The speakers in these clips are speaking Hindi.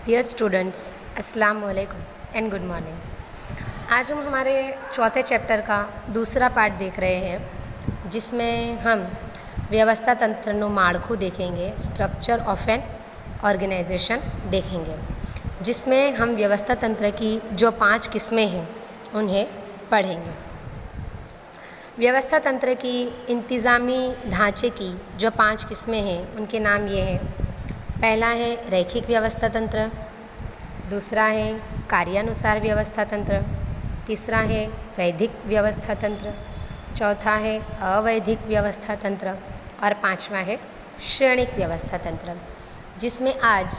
डियर स्टूडेंट्स, अस्सलाम वालेकुम एंड गुड मॉर्निंग। आज हम हमारे चौथे चैप्टर का दूसरा पार्ट देख रहे हैं, जिसमें हम व्यवस्था तंत्रનું माળખું देखेंगे, स्ट्रक्चर ऑफ एन ऑर्गेनाइजेशन देखेंगे, जिसमें हम व्यवस्था तंत्र की जो 5 किस्में हैं उन्हें पढ़ेंगे। व्यवस्था तंत्र की इंतज़ामी ढांचे की जो 5 किस्में हैं उनके नाम ये हैं। पहला है रैखिक व्यवस्था तंत्र, दूसरा है कार्यानुसार व्यवस्था तंत्र, तीसरा है वैधिक व्यवस्था तंत्र, चौथा है अवैधिक व्यवस्था तंत्र और पांचवा है श्रेणिक व्यवस्था तंत्र, जिसमें आज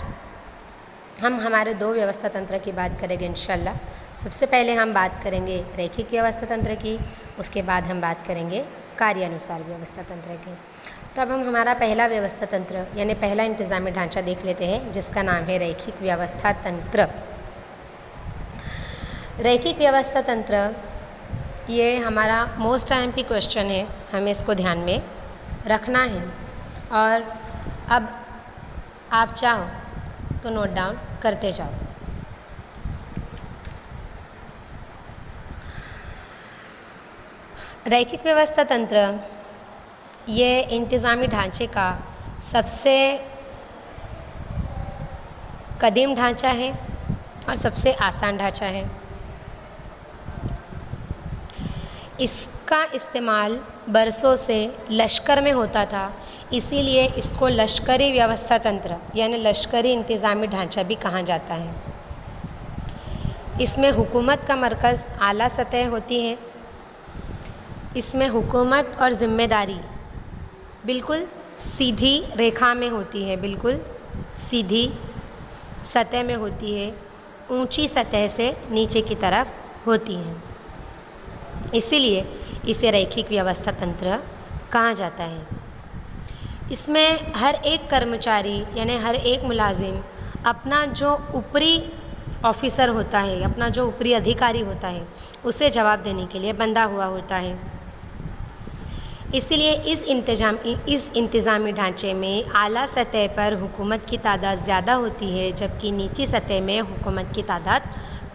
हम हमारे 2 व्यवस्था तंत्र की बात करेंगे इंशाल्लाह। सबसे पहले हम बात करेंगे रैखिक व्यवस्था तंत्र की, उसके बाद हम बात करेंगे कार्यानुसार व्यवस्था तंत्र की। तो अब हम हमारा पहला व्यवस्था तंत्र यानी पहला इंतज़ामी ढांचा देख लेते हैं, जिसका नाम है रैखिक व्यवस्था तंत्र। रैखिक व्यवस्था तंत्र ये हमारा मोस्ट IMP क्वेश्चन है, हमें इसको ध्यान में रखना है। और अब आप चाहो तो नोट डाउन करते जाओ। रैखिक व्यवस्था तंत्र ये इंतज़ामी ढांचे का सबसे कदीम ढांचा है और सबसे आसान ढांचा है। इसका इस्तेमाल बरसों से लश्कर में होता था, इसीलिए इसको लश्करी व्यवस्था तंत्र यानी लश्करी इंतज़ामी ढांचा भी कहा जाता है। इसमें हुकूमत का मरकज़ आला सतह होती है। इसमें हुकूमत और ज़िम्मेदारी बिल्कुल सीधी रेखा में होती है, बिल्कुल सीधी सतह में होती है, ऊंची सतह से नीचे की तरफ होती है। इसीलिए इसे रैखिक व्यवस्था तंत्र कहा जाता है। इसमें हर एक कर्मचारी यानी हर एक मुलाजिम अपना जो ऊपरी ऑफिसर होता है, अपना जो ऊपरी अधिकारी होता है, उसे जवाब देने के लिए बंधा हुआ होता है। इसीलिए इस इंतज़ामी ढांचे में आला सतह पर हुकूमत की तादाद ज़्यादा होती है, जबकि निचली सतह में हुकूमत की तादाद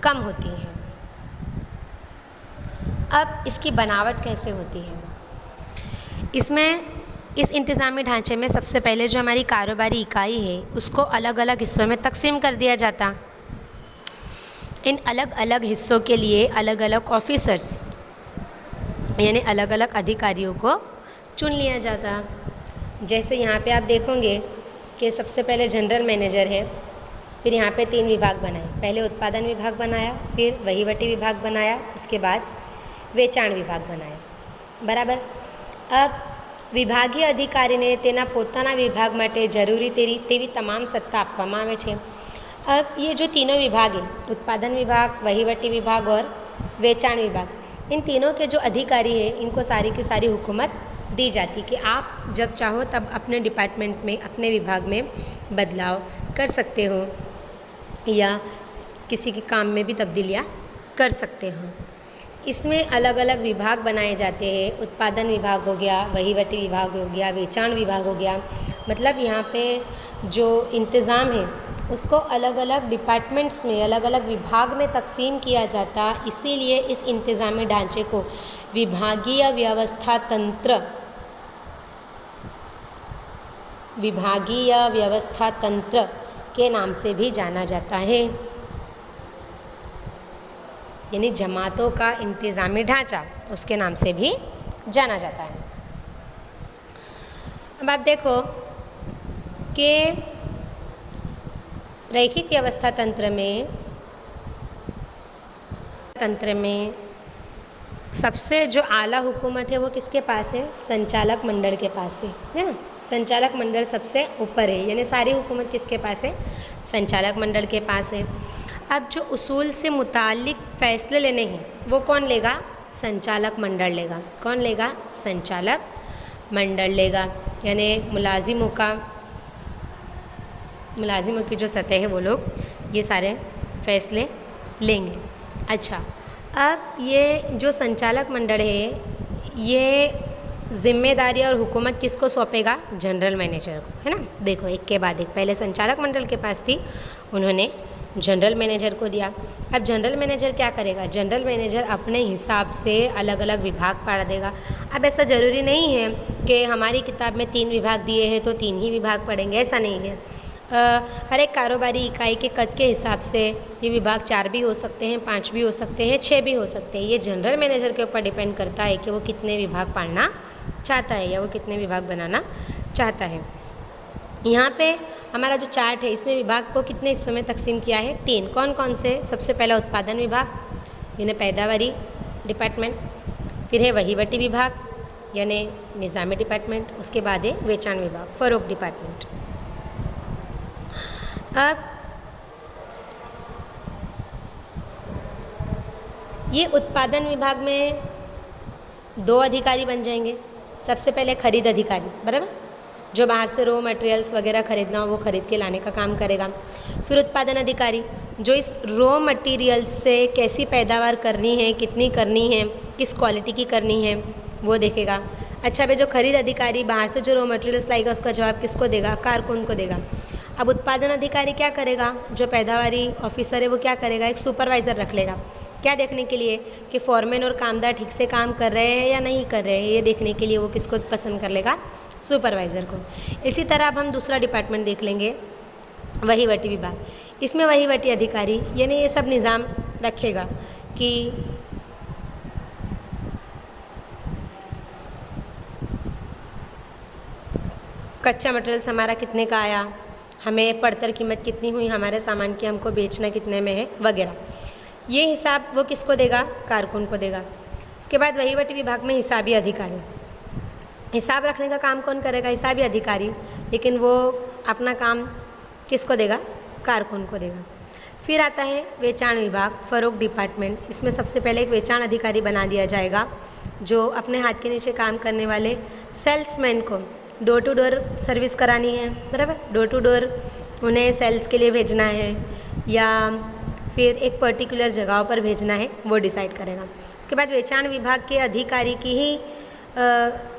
कम होती है। अब इसकी बनावट कैसे होती है? इस इंतज़ामी ढांचे में सबसे पहले जो हमारी कारोबारी इकाई है उसको अलग अलग हिस्सों में तकसीम कर दिया जाता। इन अलग अलग हिस्सों के लिए अलग अलग ऑफिसर्स यानी अलग अलग अधिकारियों को चुन लिया जाता। जैसे यहाँ पे आप देखोगे कि सबसे पहले जनरल मैनेजर है, फिर यहाँ पे 3 विभाग बनाए। पहले उत्पादन विभाग बनाया, फिर वहीवटी विभाग बनाया, उसके बाद વેચાણ વિભાગ બનાવ્યો, બરાબર। अब વિભાગીય અધિકારીને તેના પોતાના વિભાગ માટે જરૂરી તેવી તમામ સત્તા આપવામાં આવે છે। अब ये जो तीनों विभाग हैं, उत्पादन विभाग, वहीवटी विभाग और वेचाण विभाग, इन तीनों के जो अधिकारी हैं इनको सारी की सारी हुकूमत दी जाती कि आप जब चाहो तब अपने डिपार्टमेंट में, अपने विभाग में बदलाव कर सकते हो या किसी के काम में भी तब्दीलियाँ कर सकते हो। इसमें अलग अलग विभाग बनाए जाते हैं। उत्पादन विभाग हो गया, वहीवटी विभाग हो गया, वेचाण विभाग हो गया। मतलब यहाँ पे जो इंतज़ाम है उसको अलग अलग डिपार्टमेंट्स में, अलग अलग विभाग में तकसीम किया जाता। इसीलिए इस इंतज़ामी ढांचे को विभागीय व्यवस्था तंत्र के नाम से भी जाना जाता है, यानी जमातों का इंतज़ामी ढांचा उसके नाम से भी जाना जाता है। अब आप देखो कि रैखिक व्यवस्था तंत्र में सबसे जो आला हुकूमत है वो किसके पास है? संचालक मंडल के पास है ना। संचालक मंडल सबसे ऊपर है, यानी सारी हुकूमत किसके पास है? संचालक मंडल के पास है। अब जो उसूल से मुताल्लिक फ़ैसले लेने हैं वो कौन लेगा? संचालक मंडल लेगा। कौन लेगा? संचालक मंडल लेगा, यानी मुलाजिमों की जो सतह है वो लोग ये सारे फ़ैसले लेंगे। अच्छा, अब ये जो संचालक मंडल है ये जिम्मेदारी और हुकूमत किसको सौंपेगा? जनरल मैनेजर को, है ना। देखो एक के बाद एक, पहले संचालक मंडल के पास थी, उन्होंने जनरल मैनेजर को दिया। अब जनरल मैनेजर क्या करेगा? जनरल मैनेजर अपने हिसाब से अलग अलग विभाग पाड़ देगा। अब ऐसा ज़रूरी नहीं है कि हमारी किताब में 3 विभाग दिए हैं तो 3 ही विभाग पढ़ेंगे, ऐसा नहीं है। हर एक कारोबारी इकाई के कद के हिसाब से ये विभाग 4 भी हो सकते हैं, 5 भी हो सकते हैं, 6 भी हो सकते हैं। ये जनरल मैनेजर के ऊपर डिपेंड करता है कि वो कितने विभाग पढ़ना चाहता है या वो कितने विभाग बनाना चाहता है। यहाँ पे हमारा जो चार्ट है इसमें विभाग को कितने हिस्सों में तकसीम किया है? 3। कौन कौन से? सबसे पहला उत्पादन विभाग यानी पैदावारी डिपार्टमेंट, फिर है वहीवटी विभाग यानी निज़ामी डिपार्टमेंट, उसके बाद है वेचाण विभाग फरोख्त डिपार्टमेंट। अब ये उत्पादन विभाग में 2 अधिकारी बन जाएंगे। सबसे पहले खरीद अधिकारी, बराबर, जो बाहर से रॉ मटेरियल्स वगैरह खरीदना हो वो खरीद के लाने का काम करेगा। फिर उत्पादन अधिकारी जो इस रॉ मटेरियल से कैसी पैदावार करनी है, कितनी करनी है, किस क्वालिटी की करनी है वो देखेगा। अच्छा भाई, जो खरीद अधिकारी बाहर से जो रॉ मटेरियल्स लाएगा उसका जवाब किसको देगा? कारकुन को देगा। अब उत्पादन अधिकारी क्या करेगा? जो पैदावारी ऑफिसर है वो क्या करेगा? एक सुपरवाइज़र रख लेगा। क्या देखने के लिए? कि फॉरमैन और कामदार ठीक से काम कर रहे हैं या नहीं कर रहे हैं, ये देखने के लिए वो किसको पसंद कर लेगा? सुपरवाइज़र को। इसी तरह अब हम दूसरा डिपार्टमेंट देख लेंगे, वहीवटी विभाग। इसमें वहीवटी अधिकारी यानी ये सब निज़ाम रखेगा कि कच्चा मटेरियल्स हमारा कितने का आया, हमें पड़तर कीमत कितनी हुई हमारे सामान की, हमको बेचना कितने में है वगैरह। ये हिसाब वो किसको देगा? कारकुन को देगा। उसके बाद वहीवटी विभाग में हिसाबी अधिकारी, हिसाब रखने का काम कौन करेगा? हिसाबी अधिकारी, लेकिन वो अपना काम किसको देगा? कारकुन को देगा। फिर आता है वेचाण विभाग फरोख्त डिपार्टमेंट। इसमें सबसे पहले एक वेचाण अधिकारी बना दिया जाएगा जो अपने हाथ के नीचे काम करने वाले सेल्समैन को डोर टू डोर सर्विस करानी है, बराबर, डोर टू डोर उन्हें सेल्स के लिए भेजना है या फिर एक पर्टिकुलर जगहों पर भेजना है, वो डिसाइड करेगा। उसके बाद वेचाण विभाग के अधिकारी की ही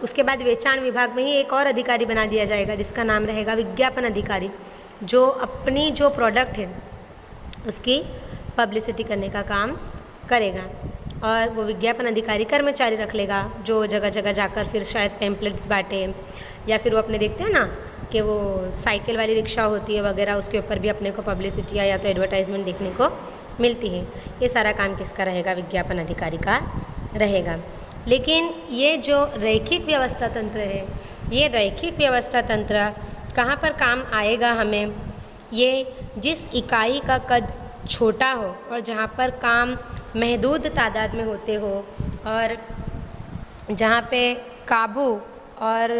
उसके बाद वेचाण विभाग में ही एक और अधिकारी बना दिया जाएगा जिसका नाम रहेगा विज्ञापन अधिकारी, जो अपनी जो प्रोडक्ट है उसकी पब्लिसिटी करने का काम करेगा। और वो विज्ञापन अधिकारी कर्मचारी रख लेगा जो जगह जगह जाकर फिर शायद पैम्पलेट्स बांटे, या फिर वो अपने देखते हैं ना कि वो साइकिल वाली रिक्शा होती है वगैरह, उसके ऊपर भी अपने को पब्लिसिटी या तो एडवर्टाइजमेंट देखने को मिलती है। ये सारा काम किसका रहेगा? विज्ञापन अधिकारी का रहेगा। लेकिन ये जो रैखिक व्यवस्था तंत्र है, ये रैखिक व्यवस्था तंत्र कहाँ पर काम आएगा हमें? ये जिस इकाई का कद छोटा हो और जहाँ पर काम महदूद तादाद में होते हो और जहाँ पे काबू और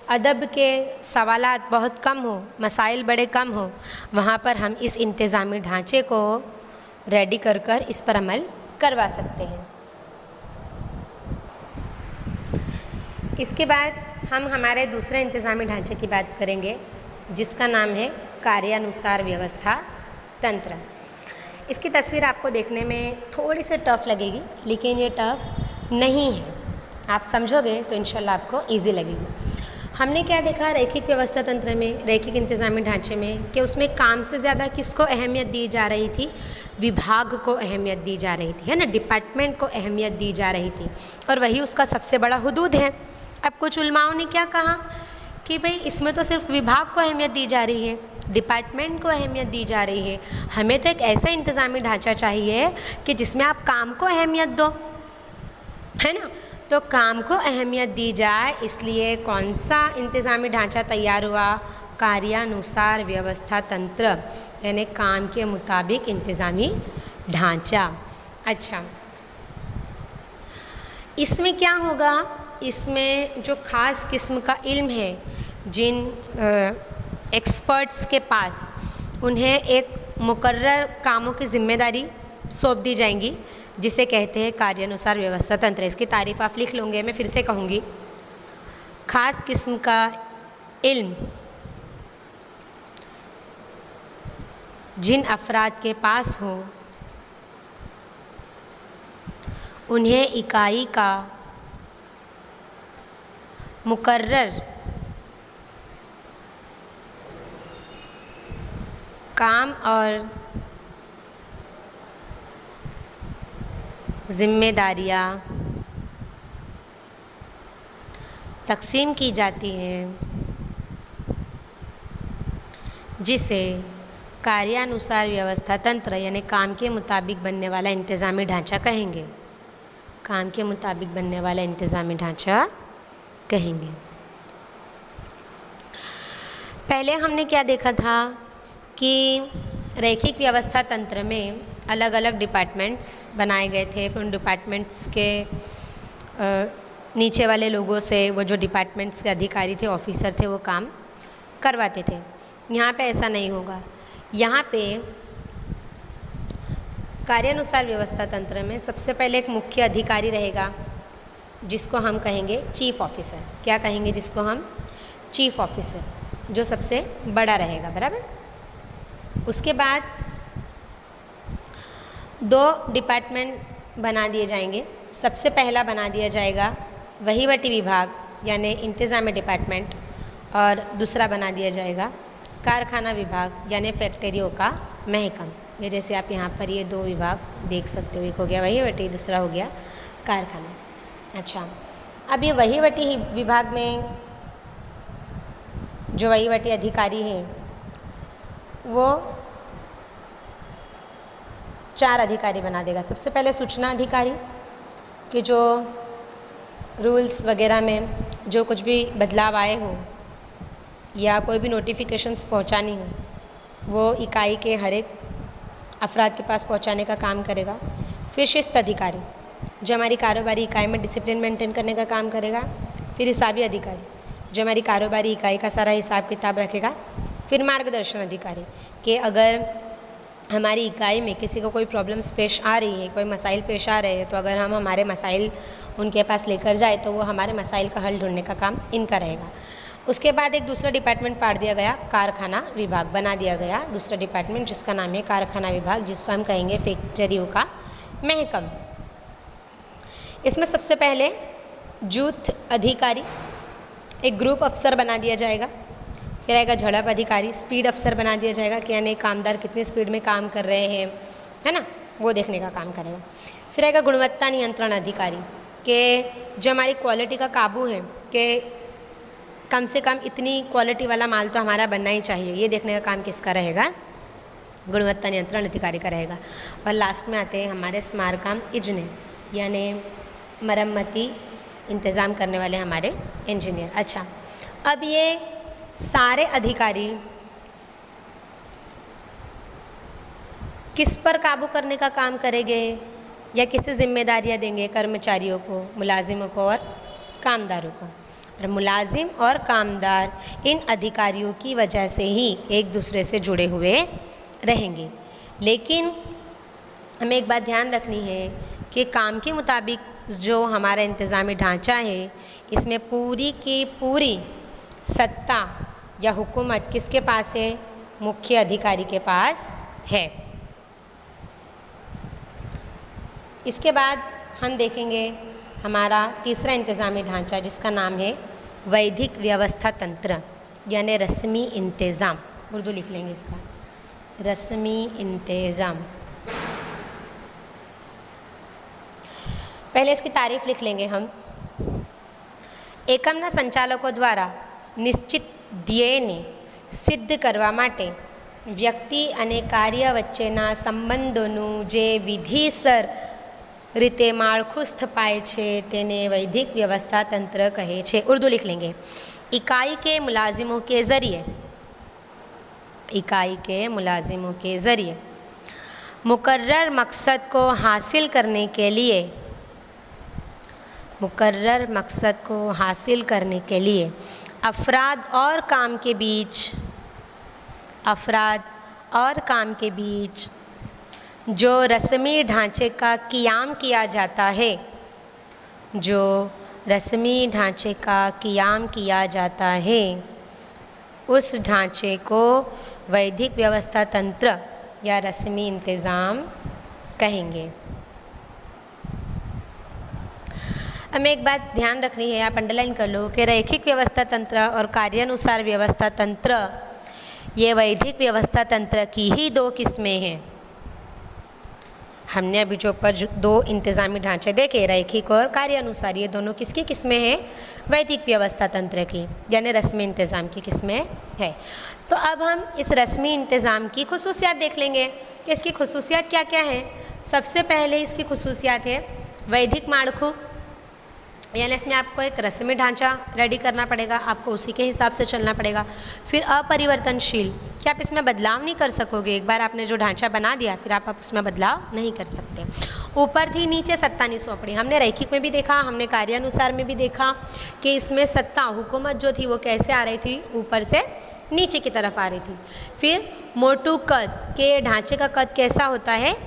अदब के सवालात बहुत कम हो, मसाइल बड़े कम हो, वहाँ पर हम इस इंतज़ामी ढांचे को रेडी कर इस पर अमल करवा सकते हैं। इसके बाद हम हमारे दूसरे इंतज़ामी ढांचे की बात करेंगे जिसका नाम है कार्यानुसार व्यवस्था तंत्र। इसकी तस्वीर आपको देखने में थोड़ी सी टफ़ लगेगी, लेकिन ये टफ़ नहीं है, आप समझोगे तो इंशाल्लाह आपको इजी लगेगी। हमने क्या देखा रैखिक व्यवस्था तंत्र में, रैखिक इंतज़ामी ढांचे में, कि उसमें काम से ज़्यादा किसको अहमियत दी जा रही थी? विभाग को अहमियत दी जा रही थी, है ना, डिपार्टमेंट को अहमियत दी जा रही थी, और वही उसका सबसे बड़ा हुदूद है। अब कुछ उलमाओं ने क्या कहा कि भाई इसमें तो सिर्फ विभाग को अहमियत दी जा रही है, डिपार्टमेंट को अहमियत दी जा रही है, हमें तो एक ऐसा इंतज़ामी ढांचा चाहिए कि जिसमें आप काम को अहमियत दो, है ना। तो काम को अहमियत दी जाए, इसलिए कौन सा इंतज़ामी ढांचा तैयार हुआ? कार्यानुसार व्यवस्था तंत्र, यानी काम के मुताबिक इंतज़ामी ढांचा। अच्छा, इसमें क्या होगा? इसमें जो ख़ास किस्म का इल्म है, जिन एक्सपर्ट्स के पास, उन्हें एक मुकर्रर कामों की ज़िम्मेदारी सौंप दी जाएंगी जिसे कहते हैं कार्यानुसार व्यवस्था तंत्र। इसकी तारीफ़ आप लिख लोगे, मैं फिर से कहूँगी। ख़ास किस्म का इल्म जिन अफराद के पास हो, उन्हें इकाई का मुकर्रर काम और जिम्मेदारियाँ तकसीम की जाती हैं, जिसे कार्यानुसार व्यवस्था तंत्र यानी काम के मुताबिक बनने वाला इंतज़ामी ढांचा कहेंगे। काम के मुताबिक बनने वाला इंतज़ामी ढांचा कहेंगे। पहले हमने क्या देखा था कि रैखिक व्यवस्था तंत्र में अलग अलग डिपार्टमेंट्स बनाए गए थे। फिर उन डिपार्टमेंट्स के नीचे वाले लोगों से वो जो डिपार्टमेंट्स के अधिकारी थे, ऑफिसर थे, वो काम करवाते थे। यहाँ पे ऐसा नहीं होगा। यहाँ पे कार्यानुसार व्यवस्था तंत्र में सबसे पहले एक मुख्य अधिकारी रहेगा, जिसको हम कहेंगे चीफ ऑफिसर। क्या कहेंगे? जिसको हम चीफ ऑफिसर, जो सबसे बड़ा रहेगा, बराबर। उसके बाद 2 डिपार्टमेंट बना दिए जाएंगे। सबसे पहला बना दिया जाएगा वहीवटी विभाग यानी इंतज़ामी डिपार्टमेंट, और दूसरा बना दिया जाएगा कारखाना विभाग यानी फैक्ट्रियों का महकम। ये जैसे आप यहाँ पर ये 2 विभाग देख सकते हो, एक हो गया वहीवटी, दूसरा हो गया कारखाना। अच्छा, अब ये वहीवटी विभाग में जो वहीवटी अधिकारी हैं वो 4 अधिकारी बना देगा। सबसे पहले सूचना अधिकारी कि जो रूल्स वगैरह में जो कुछ भी बदलाव आए हो या कोई भी नोटिफिकेशंस पहुंचानी हो, वो इकाई के हर एक अफराद के पास पहुंचाने का काम करेगा। फिर शिस्त अधिकारी जो हमारी कारोबारी इकाई में डिसिप्लिन मेंटेन करने का काम करेगा। फिर हिसाबी अधिकारी जो हमारी कारोबारी इकाई का सारा हिसाब किताब रखेगा। फिर मार्गदर्शन अधिकारी कि अगर हमारी इकाई में किसी को कोई प्रॉब्लम्स पेश आ रही है, कोई मसाइल पेश आ रहे हैं, तो अगर हम हमारे मसाइल उनके पास लेकर जाए तो वो हमारे मसाइल का हल ढूंढने का काम इनका रहेगा। उसके बाद एक दूसरा डिपार्टमेंट पाड़ दिया गया, कारखाना विभाग बना दिया गया दूसरा डिपार्टमेंट, जिसका नाम है कारखाना विभाग, जिसको हम कहेंगे फैक्ट्रियों का महकम। इसमें सबसे पहले जूथ अधिकारी, एक ग्रुप अफसर बना दिया जाएगा। फिर आएगा झड़प अधिकारी, स्पीड अफसर बना दिया जाएगा कि यानी कामदार कितनी स्पीड में काम कर रहे हैं, है ना, वो देखने का काम करेगा। फिर आएगा गुणवत्ता नियंत्रण अधिकारी कि जो हमारी क्वालिटी का काबू है कि कम से कम इतनी क्वालिटी वाला माल तो हमारा बनना ही चाहिए, ये देखने का काम किसका रहेगा? गुणवत्ता नियंत्रण अधिकारी का रहेगा। और लास्ट में आते हैं हमारे स्मारकाम इंजीनियर यानी मरम्मती इंतज़ाम करने वाले हमारे इंजीनियर। अच्छा, अब ये सारे अधिकारी किस पर काबू करने का काम करेंगे या किसे जिम्मेदारियां देंगे? कर्मचारियों को, मुलाजिमों को और कामदारों को। और मुलाजिम और कामदार इन अधिकारियों की वजह से ही एक दूसरे से जुड़े हुए रहेंगे। लेकिन हमें एक बात ध्यान रखनी है कि काम के मुताबिक जो हमारा इंतज़ामी ढांचा है, इसमें पूरी की पूरी सत्ता या हुकूमत किसके पास है? मुख्य अधिकारी के पास है। इसके बाद हम देखेंगे हमारा तीसरा इंतज़ामी ढांचा, जिसका नाम है वैधिक व्यवस्था तंत्र यानी रस्मी इंतज़ाम। उर्दू लिख लेंगे इसका, रस्मी इंतज़ाम। पहले इसकी तारीफ लिख लेंगे हम। એકમના સંચાલકો દ્વારા નિશ્ચિત ધ્યેયને સિદ્ધ કરવા માટે વ્યક્તિ અને કાર્ય વચ્ચેના સંબંધોનું જે વિધિસર રીતે માળખું સ્થપાય છે તેને વૈધિક વ્યવસ્થા તંત્ર કહે છે। ઉર્દू लिख लेंगे। इकाई के मुलाजिमों के ज़रिए, इकाई के मुलाजिमों के ज़रिए मुकर्रर मकसद को हासिल करने के लिए, मुकर्रर मकसद को हासिल करने के लिए अफराद और काम के बीच, अफराद और काम के बीच जो रस्मी ढांचे का क़याम किया जाता है, जो रस्मी ढांचे का क़याम किया जाता है, उस ढांचे को वैधिक व्यवस्था तंत्र या रस्मी इंतज़ाम कहेंगे। हमें एक बात ध्यान रखनी है, आप अंडरलाइन कर लो कि रैखिक व्यवस्था तंत्र और कार्यानुसार व्यवस्था तंत्र ये वैदिक व्यवस्था तंत्र की ही दो किस्में हैं। हमने अभी जो ऊपर दो इंतज़ामी ढांचे देखे, रैखिक और कार्यानुसार, ये दोनों किसकी किस्में हैं? वैदिक व्यवस्था तंत्र की, यानी रस्मी इंतज़ाम की किस्में है। तो अब हम इस रस्मी इंतज़ाम की खुसूसियात देख लेंगे कि इसकी खुसूसियात क्या क्या है। सबसे पहले इसकी खुसूसियात है वैदिक माड़खू, यानी इसमें आपको एक रस्मी ढांचा रेडी करना पड़ेगा, आपको उसी के हिसाब से चलना पड़ेगा। फिर अपरिवर्तनशील, कि आप इसमें बदलाव नहीं कर सकोगे, एक बार आपने जो ढांचा बना दिया फिर आप उसमें बदलाव नहीं कर सकते। ऊपर थी नीचे सत्ता नहीं सौंपड़ी, हमने रैखिक में भी देखा, हमने कार्यानुसार में भी देखा कि इसमें सत्ता हुकूमत जो थी वो कैसे आ रही थी, ऊपर से नीचे की तरफ आ रही थी। फिर मोटू कद के ढांचे का कद कैसा होता है?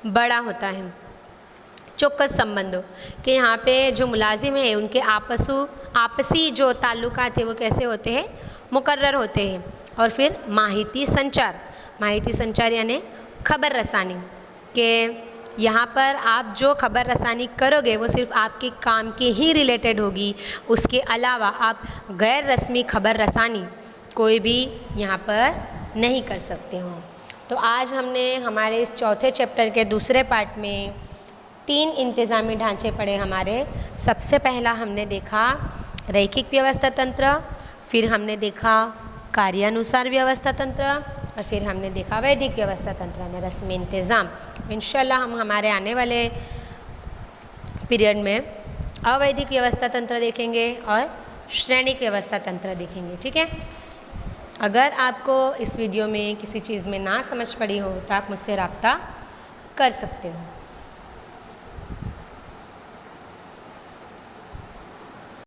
बड़ा होता है। चौकस संबंधों कि यहाँ पे जो मुलाजिम है उनके आपसी जो ताल्लुकात है वो कैसे होते हैं? मुकर्रर होते हैं। और फिर माहिती संचार यानी खबर रसानी, कि यहाँ पर आप जो खबर रसानी करोगे वो सिर्फ आपके काम के ही रिलेटेड होगी, उसके अलावा आप गैर रस्मी खबर रसानी कोई भी यहाँ पर नहीं कर सकते हो। तो आज हमने हमारे इस चौथे चैप्टर के दूसरे पार्ट में 3 इंतज़ामी ढांचे पढ़े हमारे। सबसे पहला हमने देखा रैखिक व्यवस्था तंत्र, फिर हमने देखा कार्यानुसार व्यवस्था तंत्र, और फिर हमने देखा वैदिक व्यवस्था तंत्र यानी रस्मी इंतज़ाम। इंशाल्लाह हम हमारे आने वाले पीरियड में अवैदिक व्यवस्था तंत्र देखेंगे और श्रेणिक व्यवस्था तंत्र देखेंगे। ठीक है, अगर आपको इस वीडियो में किसी चीज़ में ना समझ पड़ी हो तो आप मुझसे रब्ता कर सकते हो।